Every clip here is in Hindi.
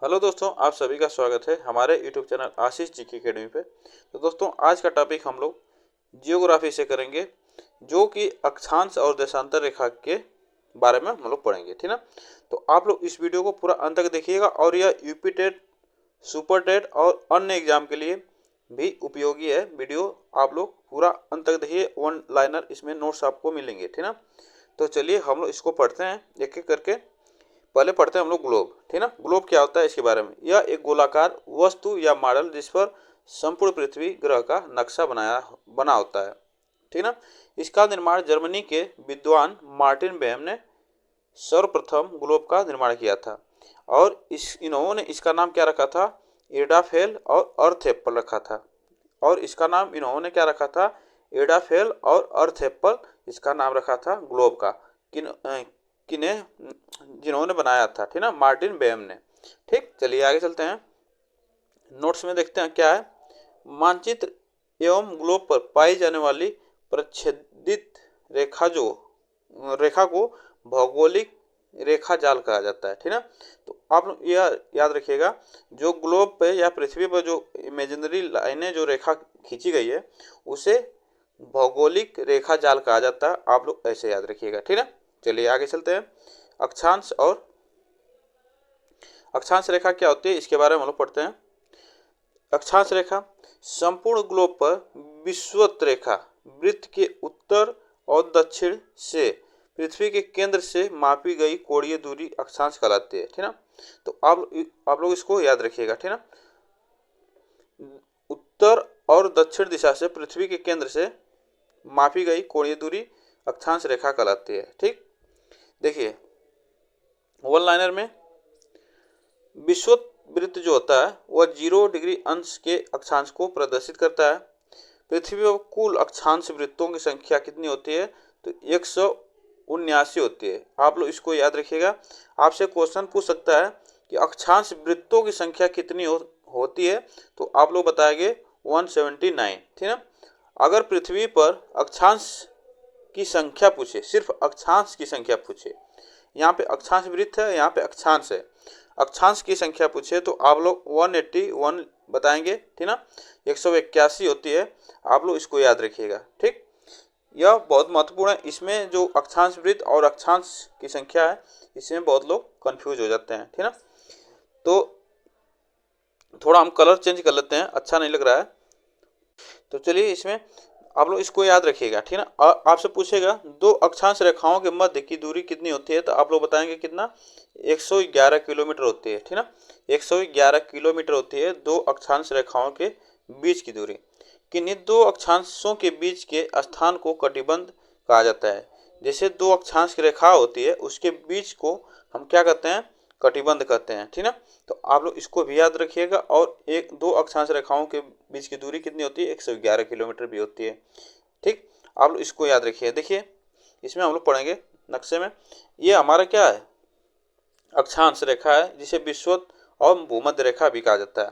हेलो दोस्तों, आप सभी का स्वागत है हमारे यूट्यूब चैनल आशीष जी की अकेडमी पे। तो दोस्तों, आज का टॉपिक हम लोग जियोग्राफी से करेंगे, जो कि अक्षांश और देशांतर रेखा के बारे में हम लोग पढ़ेंगे, ठीक ना। तो आप लोग इस वीडियो को पूरा अंत तक देखिएगा और यह यूपी टेट, सुपर टेट और अन्य एग्जाम के लिए भी उपयोगी है वीडियो। आप लोग पूरा अंत तक देखिए, वन लाइनर इसमें नोट्स आपको मिलेंगे, ठीक ना। तो चलिए हम लोग इसको पढ़ते हैं एक एक करके। पहले पढ़ते हैं हम लोग ग्लोब, ठीक ना। ग्लोब क्या होता है इसके बारे में। यह एक गोलाकार वस्तु या मॉडल जिस पर संपूर्ण पृथ्वी ग्रह का नक्शा बना होता है, ठीक ना। इसका निर्माण जर्मनी के विद्वान मार्टिन बेम ने सर्वप्रथम ग्लोब का निर्माण किया था और इन्होंने इसका नाम क्या रखा था, एडाफेल और अर्थ एप्पल रखा था। और इसका नाम इन्होंने क्या रखा था, एडाफेल और अर्थ एप्पल इसका नाम रखा था ग्लोब का। किन्हें जिन्होंने बनाया था, ठीक ना, मार्टिन बेम ने। ठीक, चलिए आगे चलते हैं। नोट्स में देखते हैं क्या है। मानचित्र एवं ग्लोब पर पाई जाने वाली प्रच्छेदित रेखा को भौगोलिक रेखा जाल कहा जाता है, ठीक ना। तो आप लोग यह याद रखिएगा, जो ग्लोब पे या पृथ्वी पर जो इमेजिनरी लाइनें जो रेखा खींची गई है उसे भौगोलिक रेखा जाल कहा जाता है। आप लोग ऐसे याद रखिएगा, ठीक है। चलिए आगे चलते हैं। अक्षांश रेखा क्या होती है इसके बारे में हम लोग पढ़ते हैं। अक्षांश रेखा संपूर्ण ग्लोब पर विषुवत रेखा वृत्त के उत्तर और दक्षिण से पृथ्वी के केंद्र से मापी गई कोणीय दूरी अक्षांश कहलाती है, ठीक ना। तो आप लोग इसको याद रखिएगा, ठीक ना। उत्तर और दक्षिण दिशा से पृथ्वी के केंद्र से मापी गई कोणीय दूरी अक्षांश रेखा कहलाती है। ठीक, देखिए वन लाइनर में विषुवत वृत्त जो होता है वह 0 डिग्री अंश के अक्षांश को प्रदर्शित करता है। पृथ्वी पर कुल अक्षांश वृत्तों की संख्या कितनी होती है, तो 179 होती है। आप लोग इसको याद रखिएगा। आपसे क्वेश्चन पूछ सकता है कि अक्षांश वृत्तों की संख्या कितनी होती है, तो आप लोग बताएंगे 179, ठीक है। अगर पृथ्वी पर अक्षांश की संख्या पूछे, सिर्फ अक्षांश की संख्या पूछे, यहाँ पे अक्षांश वृत्त है, यहाँ पे अक्षांश है, अक्षांश की संख्या पूछे तो आप लोग 181 बताएंगे, ठीक ना। 181 होती है, आप लोग इसको याद रखिएगा। ठीक, यह बहुत महत्वपूर्ण है। इसमें जो अक्षांश वृत्त और अक्षांश की संख्या है, इसमें बहुत लोग कंफ्यूज हो जाते हैं, ठीक ना। तो थोड़ा हम कलर चेंज कर लेते हैं, अच्छा नहीं लग रहा है। तो चलिए इसमें आप लोग इसको याद रखिएगा, ठीक है ना। आपसे पूछेगा दो अक्षांश रेखाओं के मध्य की दूरी कितनी होती है, तो आप लोग बताएंगे कितना, 111 किलोमीटर होती है, ठीक ना। 111 किलोमीटर होती है दो अक्षांश रेखाओं के बीच की दूरी। किन्हीं दो अक्षांशों के बीच के स्थान को कटिबंध कहा जाता है। जैसे दो अक्षांश की रेखा होती है उसके बीच को हम क्या कहते हैं, कटिबंध कहते हैं, ठीक ना। तो आप लोग इसको भी याद रखिएगा। और एक दो अक्षांश रेखाओं के बीच की दूरी कितनी होती है, 111 किलोमीटर भी होती है। ठीक, आप लोग इसको याद रखिए। देखिए इसमें हम लोग पढ़ेंगे नक्शे में, ये हमारा क्या है, अक्षांश रेखा है जिसे विषुवत और भूमध्य रेखा भी कहा जाता है,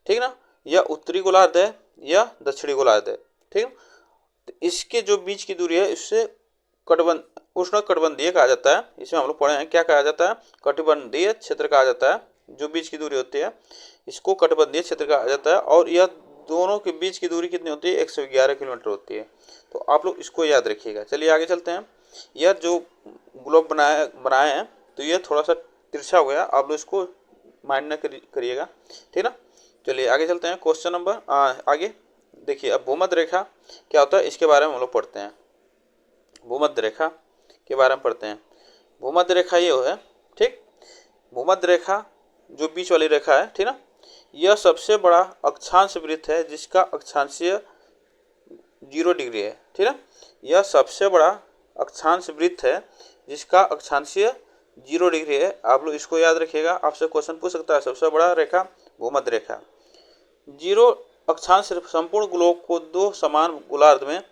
ठीक ना। यह उत्तरी गोलार्ध है, यह दक्षिणी गोलार्ध है, ठीक। तो इसके जो बीच की दूरी है इससे कटबंध उष्ण कटिबंधीय कहा जाता है। इसमें हम लोग पढ़े हैं क्या कहा जाता है, कटिबंधीय क्षेत्र कहा जाता है। जो बीच की दूरी होती है इसको कटिबंधीय क्षेत्र कहा जाता है। और यह दोनों के बीच की दूरी कितनी होती है, 111 किलोमीटर होती है। तो आप लोग इसको याद रखिएगा। चलिए आगे चलते हैं। यह जो ग्लोब बनाए हैं तो यह थोड़ा सा तिरछा हो गया, आप लोग इसको माइंड न करिएगा, ठीक ना। चलिए आगे चलते हैं। क्वेश्चन नंबर आगे देखिए। अब भूमध्य रेखा क्या होता है इसके बारे में हम लोग पढ़ते हैं। भूमध्य रेखा के बारे में पढ़ते हैं। भूमध्य रेखा ये है, ठीक। भूमध्य रेखा जो बीच वाली रेखा है, ठीक ना, यह सबसे बड़ा अक्षांश वृत्त है जिसका अक्षांशीय 0 डिग्री है, ठीक ना। यह सबसे बड़ा अक्षांश वृत्त है जिसका अक्षांशीय 0 डिग्री है। आप लोग इसको याद रखिएगा। आपसे क्वेश्चन पूछ सकता है सबसे बड़ा रेखा भूमध्य रेखा। 0 अक्षांश संपूर्ण ग्लोब को दो समान गोलार्ध में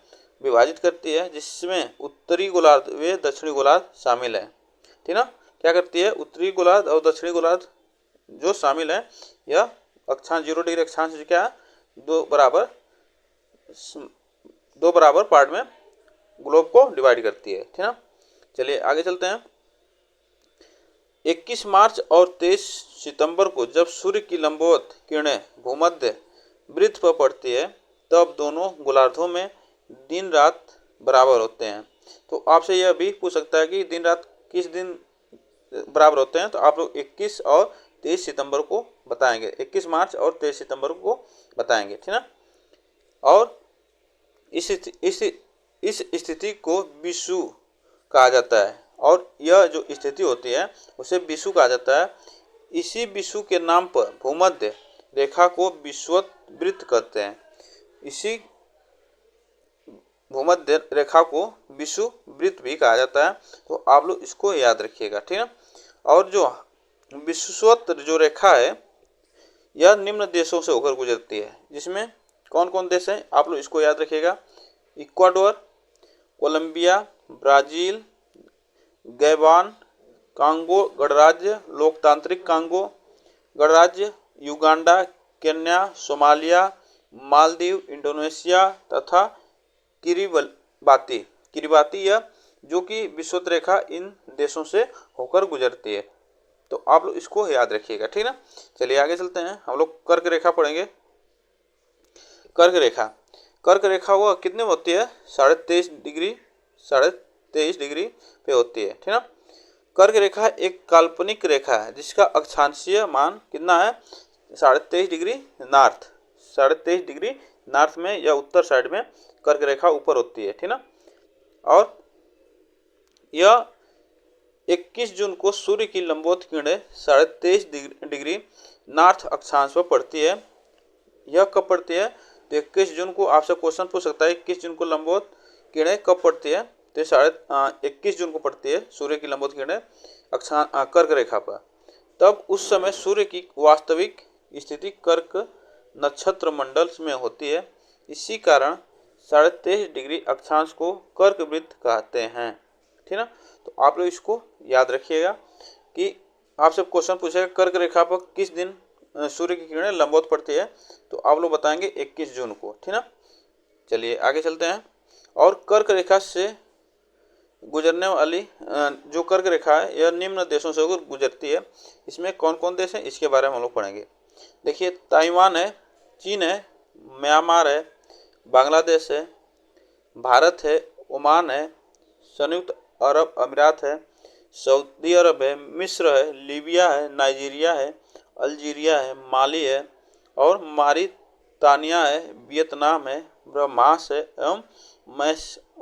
विभाजित करती है, जिसमें उत्तरी गोलार्ध व दक्षिणी गोलार्ध शामिल है, ठीक ना। क्या करती है, उत्तरी गोलार्ध और दक्षिणी गोलार्ध जो शामिल है, यह अक्षांश 0 डिग्री अक्षांश क्या है, दो बराबर पार्ट में ग्लोब को डिवाइड करती है, ठीक ना। चलिए आगे चलते हैं। 21 मार्च और 23 सितंबर को जब सूर्य की लंबवत किरणें भूमध्य वृत्त पर पड़ती है तब दोनों गोलार्धों में दिन रात बराबर होते हैं। तो आपसे यह भी पूछ सकता है कि दिन रात किस दिन बराबर होते हैं, तो आप लोग 21 और 23 सितंबर को बताएंगे, 21 मार्च और 23 सितंबर को बताएंगे, ठीक ना। और इस स्थिति को विषुव कहा जाता है और यह जो स्थिति होती है उसे विषुव कहा जाता है। इसी विषुव के नाम पर भूमध्य रेखा को विषुवत वृत्त कहते हैं। इसी भूमध्य रेखा को विषुव वृत्त भी कहा जाता है, तो आप लोग इसको याद रखिएगा, ठीक है। और जो विषुवत जो रेखा है यह निम्न देशों से होकर गुजरती है, जिसमें कौन कौन देश हैं आप लोग इसको याद रखिएगा। इक्वाडोर, कोलंबिया, ब्राजील, गैबान, कांगो गणराज्य, लोकतांत्रिक कांगो गणराज्य, Uganda, Kenya, Somalia, Maldives, Indonesia तथा किरिबाती यह जो कि विषुवत रेखा इन देशों से होकर गुजरती है, तो आप लोग इसको याद रखिएगा, ठीक ना। चलिए आगे चलते हैं, हम लोग कर्क रेखा पढ़ेंगे। कर्क रेखा वह कितने में होती है? 23.5 डिग्री पे होती है, ठीक ना। कर्क रेखा एक काल्पनिक रेखा है जिसका अक्षांशीय मान कितना है? 23.5 डिग्री नॉर्थ, 23.5 डिग्री नॉर्थ में या उत्तर साइड में कर्क रेखा ऊपर होती है, ठीक ना। और यह 21 जून को सूर्य की लंबवत किरणें 23.5 डिग्री नॉर्थ अक्षांश पर पड़ती है। यह कब पड़ती है? तो 21 जून को आपसे क्वेश्चन पूछ सकता है 21 जून को लंबवत किरणें कब पड़ती है? तो 21 जून को पड़ती है सूर्य की लंबवत किरणें कर्क रेखा पर। तब उस समय सूर्य की वास्तविक स्थिति कर्क नक्षत्र मंडल में होती है। इसी कारण 23.5 डिग्री अक्षांश को कर्क वृत्त कहते हैं, ठीक ना। तो आप लोग इसको याद रखिएगा कि आपसे क्वेश्चन पूछेगा कर्क रेखा पर किस दिन सूर्य की किरणें लंबवत पड़ती है, तो आप लोग बताएंगे 21 जून को, ठीक ना। चलिए आगे चलते हैं। और कर्क रेखा से गुजरने वाली जो कर्क रेखा है यह निम्न देशों से होकर गुजरती है। इसमें कौन कौन देश हैं इसके बारे में हम लोग पढ़ेंगे। देखिए, ताइवान है, चीन है, म्यांमार है, बांग्लादेश है, भारत है, ओमान है, संयुक्त अरब अमीरात है, सऊदी अरब है, मिस्र है, लीबिया है, नाइजीरिया है, अल्जीरिया है, माली है और मारितानिया है, वियतनाम है, ब्रह्मास है एवं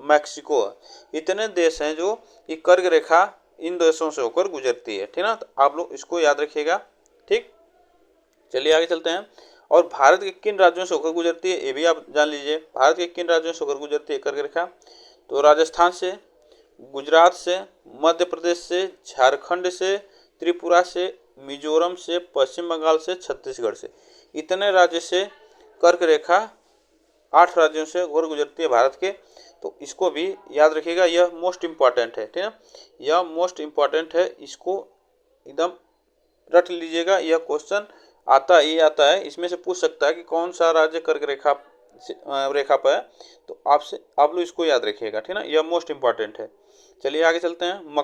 मैक्सिको है। इतने देश हैं जो कि कर्क रेखा इन देशों से होकर गुजरती है, ठीक ना। तो आप लोग इसको याद रखिएगा, ठीक। चलिए आगे चलते हैं। और भारत के किन राज्यों से होकर गुजरती है ये भी आप जान लीजिए। भारत के किन राज्यों से होकर गुजरती है कर्क रेखा? तो राजस्थान से, गुजरात से, मध्य प्रदेश से, झारखंड से, त्रिपुरा से, मिजोरम से, पश्चिम बंगाल से, छत्तीसगढ़ से। इतने राज्य से कर्क रेखा 8 राज्यों से होकर गुजरती है भारत के। तो इसको भी याद रखिएगा, यह मोस्ट इम्पॉर्टेंट है, ठीक है। यह मोस्ट इम्पॉर्टेंट है, इसको एकदम रट लीजिएगा। यह क्वेश्चन आता है, इसमें से पूछ सकता है कि कौन सा राज्य कर्क रेखा पर है, तो आप लोग इसको याद रखिएगा, ठीक ना। यह मोस्ट इम्पॉर्टेंट है। चलिए आगे चलते हैं।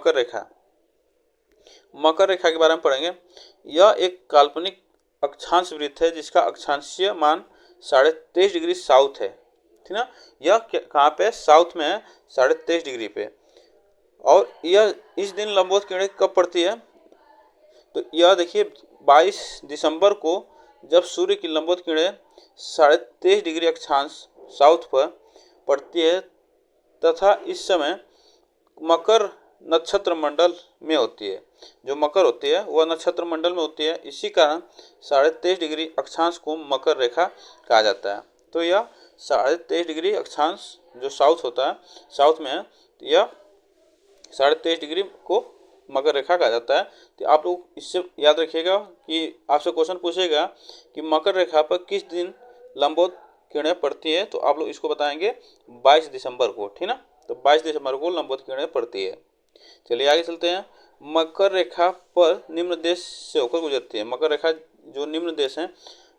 मकर रेखा के बारे में पढ़ेंगे। यह एक काल्पनिक अक्षांश वृत्त है जिसका अक्षांशीय मान 23.5 डिग्री साउथ है, ठीक ना। यह कहाँ पे? साउथ में है, 23.5 डिग्री पे। और यह इस दिन लंबवत किरणें कब पड़ती है? तो यह देखिए 22 दिसंबर को जब सूर्य की लंबवत किरणें 23.5 डिग्री अक्षांश साउथ पर पड़ती है तथा इस समय मकर नक्षत्र मंडल में होती है। जो मकर होती है वह नक्षत्र मंडल में होती है। इसी कारण 23.5 डिग्री अक्षांश को मकर रेखा कहा जाता है। तो यह 23.5 डिग्री अक्षांश जो साउथ होता है, साउथ में है, तो यह 23.5 डिग्री को मकर रेखा कहा जाता है। तो आप लोग इससे याद रखिएगा कि आपसे क्वेश्चन पूछेगा कि मकर रेखा पर किस दिन लंबवत किरणें पड़ती है, तो आप लोग इसको बताएंगे 22 दिसंबर को, ठीक ना। तो 22 दिसंबर को लंबवत किरणें पड़ती है। चलिए आगे चलते हैं। मकर रेखा पर निम्न देश से होकर गुजरती है। मकर रेखा जो निम्न देश हैं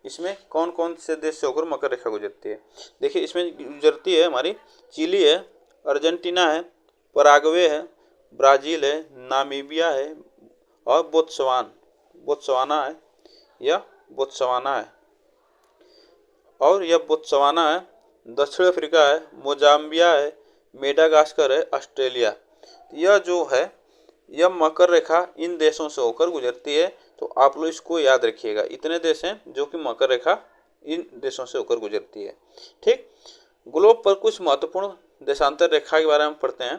इसमें कौन कौन से देश से होकर मकर रेखा गुजरती है? देखिए, इसमें गुजरती है हमारी चिली है, अर्जेंटीना है, पराग्वे है, ब्राज़ील है, नामीबिया है और बोत्सवाना है, यह बोत्सवाना है, और यह बोत्सवाना है, दक्षिण अफ्रीका है, मोजाम्बिया है, मेडागास्कर है, ऑस्ट्रेलिया। यह जो है यह मकर रेखा इन देशों से होकर गुजरती है। तो आप लोग इसको याद रखिएगा, इतने देश हैं जो कि मकर रेखा इन देशों से होकर गुजरती है। ठीक, ग्लोब पर कुछ महत्वपूर्ण देशांतर रेखा के बारे में पढ़ते हैं।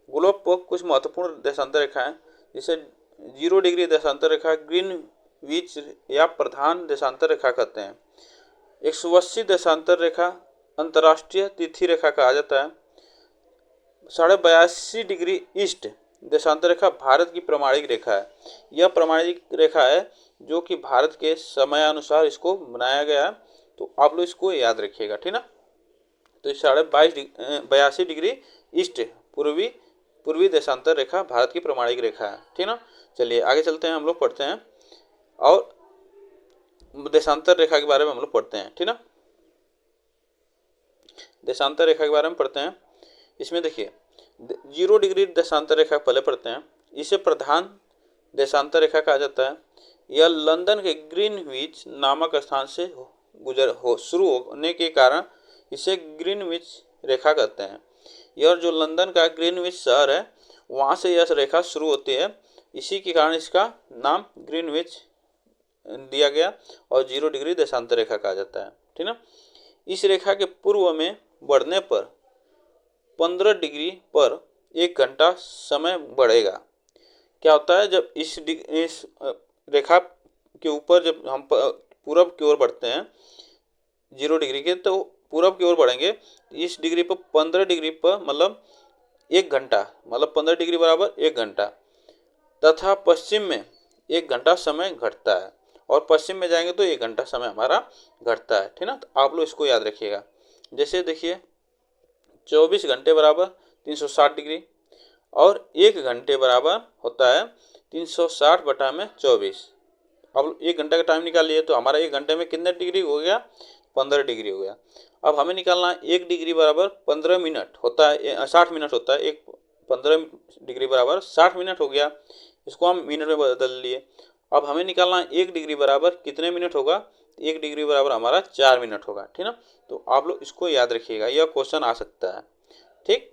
ग्लोब पर कुछ महत्वपूर्ण देशांतर रेखा है, जिसे 0 डिग्री देशांतर रेखा, ग्रीनविच या प्रधान देशांतर रेखा कहते हैं। 180 देशांतर रेखा अंतर्राष्ट्रीय तिथि रेखा कहा जाता है। 82.5 डिग्री ईस्ट देशांतर रेखा भारत की प्रमाणिक रेखा है। यह प्रमाणिक रेखा है जो कि भारत के समयानुसार इसको बनाया गया है। तो आप लोग इसको याद रखिएगा, ठीक ना। तो 82 डिग्री ईस्ट पूर्वी देशांतर रेखा भारत की प्रमाणिक रेखा है, ठीक ना। चलिए आगे चलते हैं, हम लोग पढ़ते हैं और देशांतर रेखा के बारे में हम लोग पढ़ते हैं, ठीक ना। देशांतर रेखा के बारे में पढ़ते हैं। इसमें देखिए 0 डिग्री देशांतर रेखा पहले पढ़ते हैं। इसे प्रधान देशांतर रेखा कहा जाता है। यह लंदन के ग्रीनविच नामक स्थान से शुरू होने के कारण इसे ग्रीनविच रेखा कहते हैं। यह जो लंदन का ग्रीनविच शहर है वहाँ से यह रेखा शुरू होती है, इसी के कारण इसका नाम ग्रीनविच दिया गया और 0 डिग्री देशांतर रेखा कहा जाता है, ठीक ना। इस रेखा के पूर्व में बढ़ने पर 15 डिग्री पर 1 घंटा समय बढ़ेगा। क्या होता है, जब इस रेखा के ऊपर जब हम पूरब की ओर बढ़ते हैं 0 डिग्री के, तो पूरब की ओर बढ़ेंगे इस डिग्री पर 15 डिग्री पर मतलब 1 घंटा, मतलब 15 डिग्री बराबर 1 घंटा, तथा पश्चिम में 1 घंटा समय घटता है और पश्चिम में जाएंगे तो 1 घंटा समय हमारा घटता है, ठीक ना। तो आप लोग इसको याद रखिएगा। जैसे देखिए 24 घंटे बराबर 360 डिग्री और 1 घंटे बराबर होता है 360 बटा में 24। अब 1 घंटे का टाइम निकाल लिए तो हमारा 1 घंटे में कितने डिग्री हो गया, 15 डिग्री हो गया। अब हमें निकालना है 1 डिग्री बराबर 15 मिनट होता है, 60 मिनट होता है। 15 डिग्री बराबर 60 मिनट हो गया, इसको हम मिनट में बदल लिए। अब हमें निकालना है 1 डिग्री बराबर कितने मिनट होगा, 1 डिग्री बराबर हमारा 4 मिनट होगा, ठीक ना। तो आप लोग इसको याद रखिएगा, यह क्वेश्चन आ सकता है, ठीक।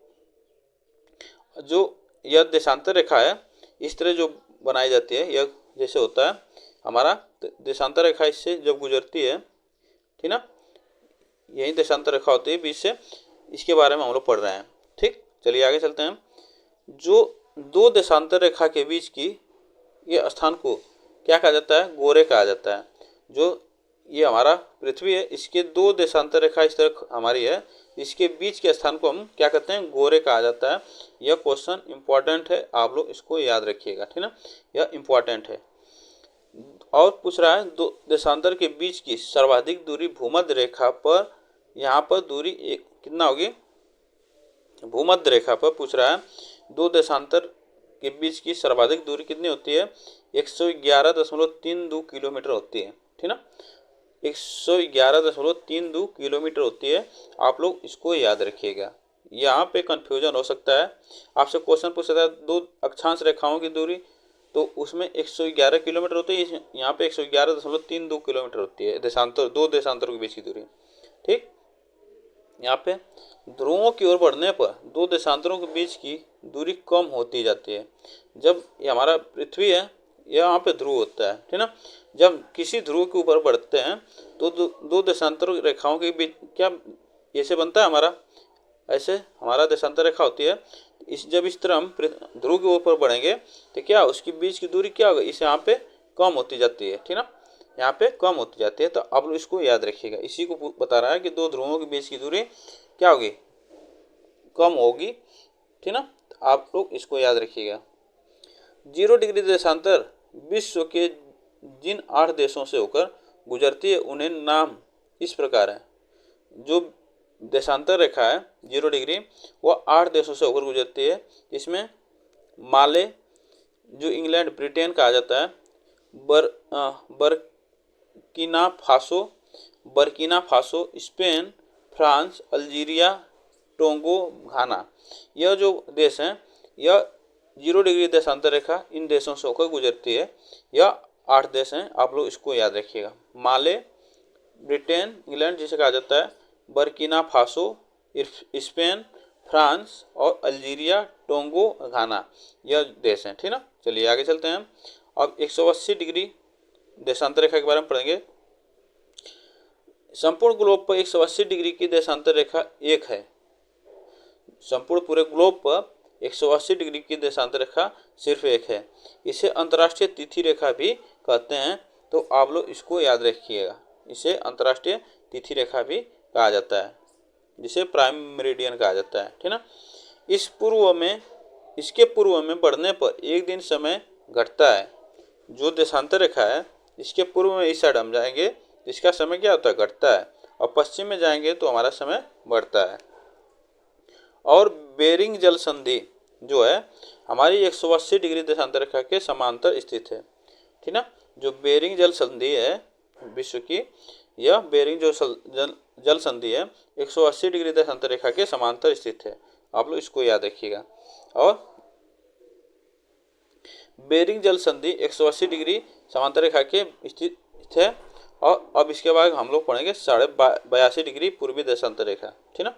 जो यह देशांतर रेखा है इस तरह जो बनाई जाती है, यह जैसे होता है हमारा देशांतर रेखा इससे जब गुजरती है, ठीक ना, यही देशांतर रेखा होती है बीच से, इसके बारे में हम लोग पढ़ रहे हैं, ठीक। चलिए आगे चलते हैं। जो 2 देशांतर रेखा के बीच की ये स्थान को क्या कहा जाता है, गोरे कहा जाता है। जो ये हमारा पृथ्वी है इसके 2 देशांतर रेखा इस तरह हमारी है, इसके बीच के स्थान को हम क्या कहते हैं, गोरे कहा जाता है। यह क्वेश्चन इंपॉर्टेंट है, आप लोग इसको याद रखिएगा, ठीक ना, यह इंपॉर्टेंट है। और पूछ रहा है 2 देशांतर के बीच की सर्वाधिक दूरी भूमध्य रेखा पर, यहाँ पर दूरी कितना होगी, भूमध्य रेखा पर पूछ रहा है 2 देशांतर के बीच की सर्वाधिक दूरी कितनी होती है, 111.32 किलोमीटर होती है, ठीक ना। 111.32 किलोमीटर होती है। आप लोग इसको याद रखिएगा, यहाँ पे कंफ्यूजन हो सकता है। आपसे क्वेश्चन पूछ सकता है 2 अक्षांश रेखाओं की दूरी, तो उसमें 111 किलोमीटर होती है, यहाँ पे 111.32 किलोमीटर होती है देशांतर, 2 देशांतरों के बीच की दूरी, ठीक। यहाँ पे ध्रुवों की ओर बढ़ने पर 2 देशांतरों के बीच की दूरी कम होती जाती है। जब ये हमारा पृथ्वी है यहाँ पे ध्रुव होता है, ठीक ना, जब किसी ध्रुव के ऊपर बढ़ते हैं तो 2 देशांतर रेखाओं के बीच क्या ऐसे बनता है हमारा, ऐसे हमारा देशांतर रेखा होती है। जब इस तरह हम ध्रुव के ऊपर बढ़ेंगे तो क्या उसके बीच की दूरी क्या होगा, इस यहाँ पे कम होती जाती है, ठीक ना, यहाँ पे कम होती जाती है। तो आप लोग इसको याद रखिएगा, इसी को बता रहा है कि 2 ध्रुवों के बीच की दूरी क्या होगी, कम होगी, ठीक ना। आप लोग इसको याद रखिएगा। 0 डिग्री देशांतर विश्व के जिन 8 देशों से होकर गुजरती है उन्हें नाम इस प्रकार है। जो देशांतर रेखा है 0 डिग्री वह 8 देशों से होकर गुजरती है। इसमें माले जो इंग्लैंड ब्रिटेन कहा जाता है, Burkina Faso, Spain, France, Algeria, Togo, Ghana. यह जो देश हैं यह 0 डिग्री देशांतर रेखा इन देशों से होकर गुजरती है। यह 8 देश हैं, आप लोग इसको याद रखिएगा। माले, ब्रिटेन, इंग्लैंड जिसे कहा जाता है, बर्किना फासो, स्पेन, फ्रांस और अल्जीरिया, टोंगो, घाना, यह देश हैं। ठीक ना, चलिए आगे चलते हैं। अब 180 डिग्री देशांतर रेखा के बारे में पढ़ेंगे। संपूर्ण ग्लोब पर 180 डिग्री की देशांतर रेखा एक है। संपूर्ण पूरे ग्लोब पर 180 डिग्री की देशांतर रेखा सिर्फ एक है। इसे अंतर्राष्ट्रीय तिथि रेखा भी कहते हैं, तो आप लोग इसको याद रखिएगा। इसे अंतर्राष्ट्रीय तिथि रेखा भी कहा जाता है, जिसे प्राइम मेरिडियन कहा जाता है। ठीक ना, इसके पूर्व में बढ़ने पर एक दिन समय घटता है। जो देशांतर रेखा है, इसके पूर्व में इस साइड हम जाएंगे, इसका समय क्या होता है, घटता है, और पश्चिम में जाएंगे तो हमारा समय बढ़ता है। और बेरिंग जल संधि जो है हमारी 180 डिग्री देशांतर रेखा के समांतर स्थित है। ठीक ना, जो बेरिंग जल संधि है विश्व की, यह बेरिंग जो जल संधि है 180 डिग्री देशांतर रेखा के समांतर स्थित है। आप लोग इसको याद रखिएगा। और बेरिंग जल संधि 180 डिग्री समांतर रेखा के स्थित है। और अब इसके बाद हम लोग पढ़ेंगे 82.5 डिग्री पूर्वी देशांतर रेखा। ठीक ना,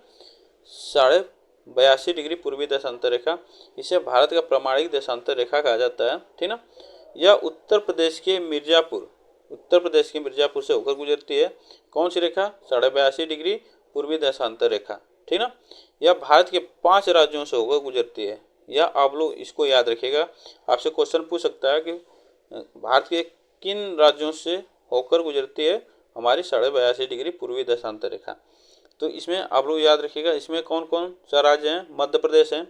82.5 डिग्री पूर्वी देशांतर रेखा, इसे भारत का प्रमाणिक देशांतर रेखा कहा जाता है। ठीक ना, यह उत्तर प्रदेश के मिर्जापुर से होकर गुजरती है। कौन सी रेखा, 82.5 डिग्री पूर्वी देशांतर रेखा। ठीक ना, यह भारत के 5 राज्यों से होकर गुजरती है। यह आप लोग इसको याद रखिएगा। आपसे क्वेश्चन पूछ सकता है कि भारत के किन राज्यों से होकर गुजरती है हमारी 82.5 डिग्री पूर्वी देशांतर रेखा। तो इसमें आप लोग याद रखिएगा, इसमें कौन कौन सा राज्य हैं, मध्य प्रदेश है,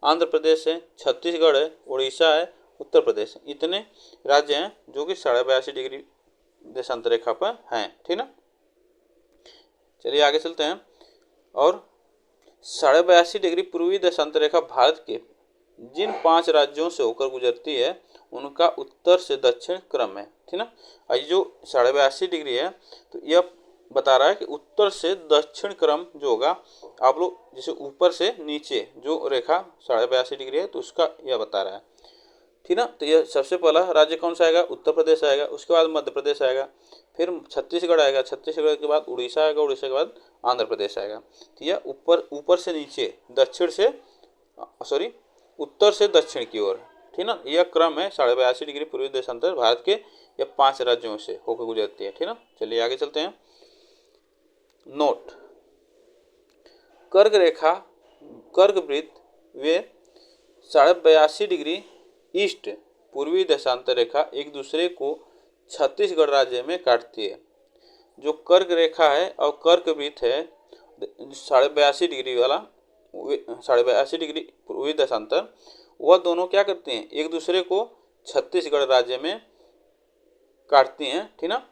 आंध्र प्रदेश है, छत्तीसगढ़ है, उड़ीसा है, उत्तर प्रदेश है। इतने राज्य हैं जो कि 82.5 डिग्री देशांतर रेखा पर हैं। ठीक ना, चलिए आगे चलते हैं। और 82.5 डिग्री पूर्वी देशांतर रेखा भारत के जिन 5 राज्यों से होकर गुजरती है उनका उत्तर से दक्षिण क्रम है। ठीक ना, ये जो 82.5 डिग्री है तो यह बता रहा है कि उत्तर से दक्षिण क्रम जो होगा, आप लोग जैसे ऊपर से नीचे जो रेखा 82.5 डिग्री है तो उसका यह बता रहा है। ठीक ना, तो यह सबसे पहला राज्य कौन सा आएगा, उत्तर प्रदेश आएगा, उसके बाद मध्य प्रदेश आएगा, फिर छत्तीसगढ़ आएगा, छत्तीसगढ़ के बाद उड़ीसा आएगा, उड़ीसा के बाद आंध्र प्रदेश आएगा। तो यह ऊपर से नीचे, उत्तर से दक्षिण की ओर। ठीक ना, यह क्रम है 82.5 डिग्री पूर्वी देशांतर भारत के यह 5 राज्यों से होकर गुजरती है। ठीक ना, चलिए आगे चलते हैं। नोट, कर्क वृत्त वे 82.5 डिग्री ईस्ट पूर्वी देशांतर रेखा एक दूसरे को छत्तीसगढ़ राज्य में काटती है। जो कर्क रेखा है और कर्क वृत्त है 82.5 डिग्री वाला, 82.5 डिग्री पूर्वी देशांतर, वह दोनों क्या करते हैं, एक दूसरे को छत्तीसगढ़ राज्य में काटती हैं। ठीक ना,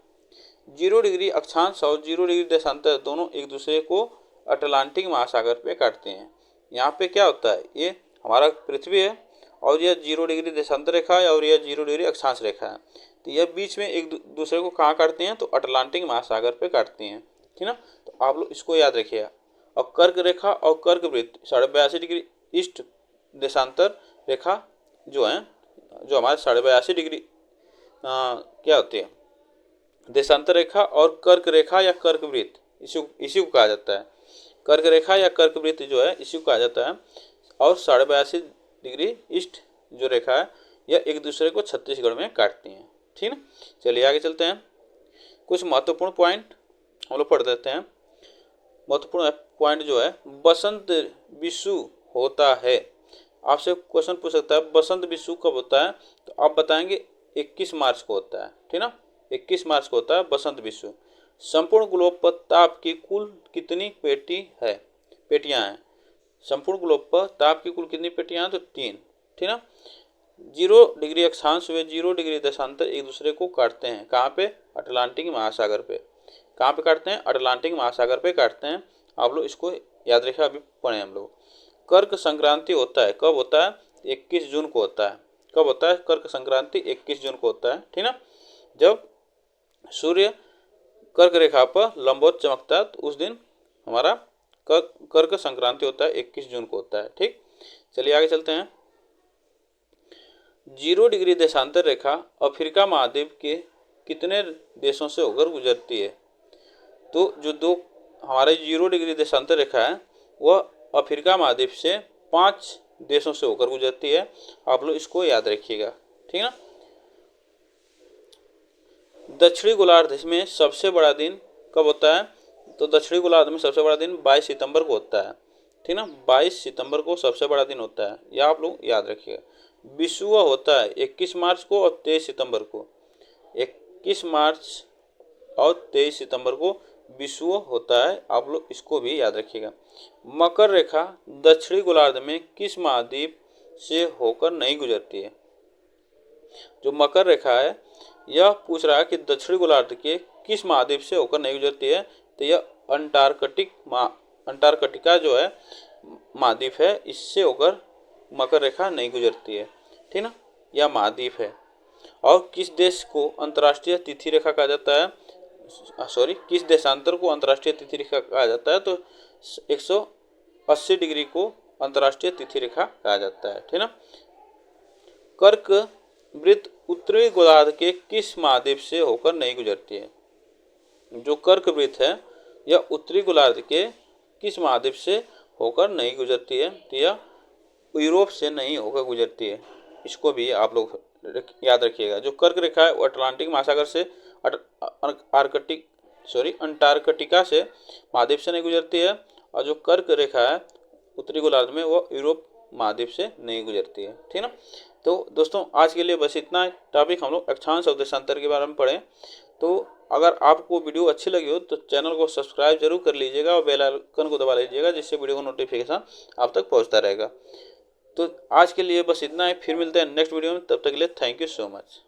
0 डिग्री अक्षांश और 0 डिग्री देशांतर दोनों एक दूसरे को अटलांटिक महासागर पे काटते हैं। यहाँ पे क्या होता है, ये हमारा पृथ्वी है और यह 0 डिग्री देशांतर रेखा है और यह 0 डिग्री अक्षांश रेखा है। तो यह बीच में एक दूसरे को कहाँ काटते हैं, तो अटलांटिक महासागर पे काटते हैं। ठीक ना, तो आप लोग इसको याद रखिएगा। और कर्क रेखा और कर्क वृत्त 82.5 डिग्री ईस्ट देशांतर रेखा जो है, जो हमारे 82.5 डिग्री क्या होती है देशांतर रेखा, और कर्क रेखा या कर्क वृत्त इसी को कहा जाता है। कर्क रेखा या कर्क वृत्त जो है इसी को कहा जाता है। और 82.5 डिग्री ईस्ट जो रेखा है यह एक दूसरे को छत्तीसगढ़ में काटती हैं। ठीक है, चलिए आगे चलते हैं। कुछ महत्वपूर्ण पॉइंट हम लोग पढ़ देते हैं। महत्वपूर्ण पॉइंट जो है, बसंत विषु होता है। आपसे क्वेश्चन पूछ सकता है बसंत विषु कब होता है, तो आप बताएंगे 21 मार्च को होता है। ठीक ना, 21 मार्च को होता है बसंत विषु। संपूर्ण ग्लोब पर ताप की कुल कितनी पेटियां हैं? संपूर्ण ग्लोब पर ताप की कुल कितनी पेटियां हैं, तो 3। ठीक ना, 0 डिग्री अक्षांश व 0 डिग्री देशांतर एक दूसरे को काटते हैं। कहाँ पे, अटलांटिक महासागर पे। कहाँ पे काटते हैं, अटलांटिक महासागर पे काटते हैं। आप लोग इसको याद रखिए, अभी पढ़े हम लोग। कर्क संक्रांति होता है, कब होता है, 21 जून को होता है। कब होता है कर्क संक्रांति, 21 जून को होता है। ठीक ना, जब सूर्य कर्क रेखा पर लंबवत चमकता है तो उस दिन हमारा कर्क संक्रांति होता है, 21 जून को होता है। ठीक, चलिए आगे चलते हैं। जीरो डिग्री देशांतर रेखा अफ्रीका महाद्वीप के कितने देशों से होकर गुजरती है? तो जो दो हमारे जीरो डिग्री देशांतर रेखा है वह अफ्रीका महाद्वीप से 5 देशों से होकर गुजरती है। आप लोग इसको याद रखिएगा, ठीक है ना। दक्षिणी गोलार्ध में सबसे बड़ा दिन कब होता है? तो दक्षिणी गोलार्ध में सबसे बड़ा दिन 22 सितंबर को होता है, ठीक ना। 22 सितंबर को सबसे बड़ा दिन होता है, यह आप लोग याद रखिएगा। विषुव होता है 21 मार्च को और 23 सितंबर को। 21 मार्च और 23 सितंबर को विषुव होता है, आप लोग इसको भी याद रखिएगा। मकर रेखा दक्षिणी गोलार्ध में किस महाद्वीप से होकर नहीं गुजरती है? जो मकर रेखा है यह पूछ रहा है कि दक्षिणी गोलार्ध के किस महाद्वीप से होकर नहीं गुजरती है? तो यह अंटार्कटिका जो है महाद्वीप है, इससे होकर मकर रेखा नहीं गुजरती है, ठीक ना। यह महाद्वीप है। और किस देश को अंतर्राष्ट्रीय तिथि रेखा कहा जाता है? किस देशांतर को अंतर्राष्ट्रीय तिथि रेखा कहा जाता है? तो 180 डिग्री को अंतर्राष्ट्रीय तिथि रेखा कहा जाता है, ठीक ना। कर्क वृत्त उत्तरी गोलार्ध के किस महाद्वीप से होकर नहीं गुजरती है? जो कर्क वृत्त है यह उत्तरी गोलार्ध के किस महाद्वीप से होकर नहीं गुजरती है? तो यह यूरोप से नहीं होकर गुजरती है, इसको भी आप लोग याद रखिएगा। जो कर्क रेखा है वो अटलांटिक महासागर से अंटार्कटिका से महाद्वीप से नहीं गुजरती है, और जो कर्क रेखा है उत्तरी गोलार्ध में वो यूरोप महाद्वीप से नहीं गुजरती है, ठीक ना। तो दोस्तों आज के लिए बस इतना टॉपिक हम लोग अक्षांश और देशांतर के बारे में पढ़ें। तो अगर आपको वीडियो अच्छी लगी हो तो चैनल को सब्सक्राइब जरूर कर लीजिएगा और बेल आइकन को दबा लीजिएगा, जिससे वीडियो का नोटिफिकेशन आप तक पहुंचता रहेगा। तो आज के लिए बस इतना है, फिर मिलते हैं नेक्स्ट वीडियो में, तब तक के लिए थैंक यू सो मच।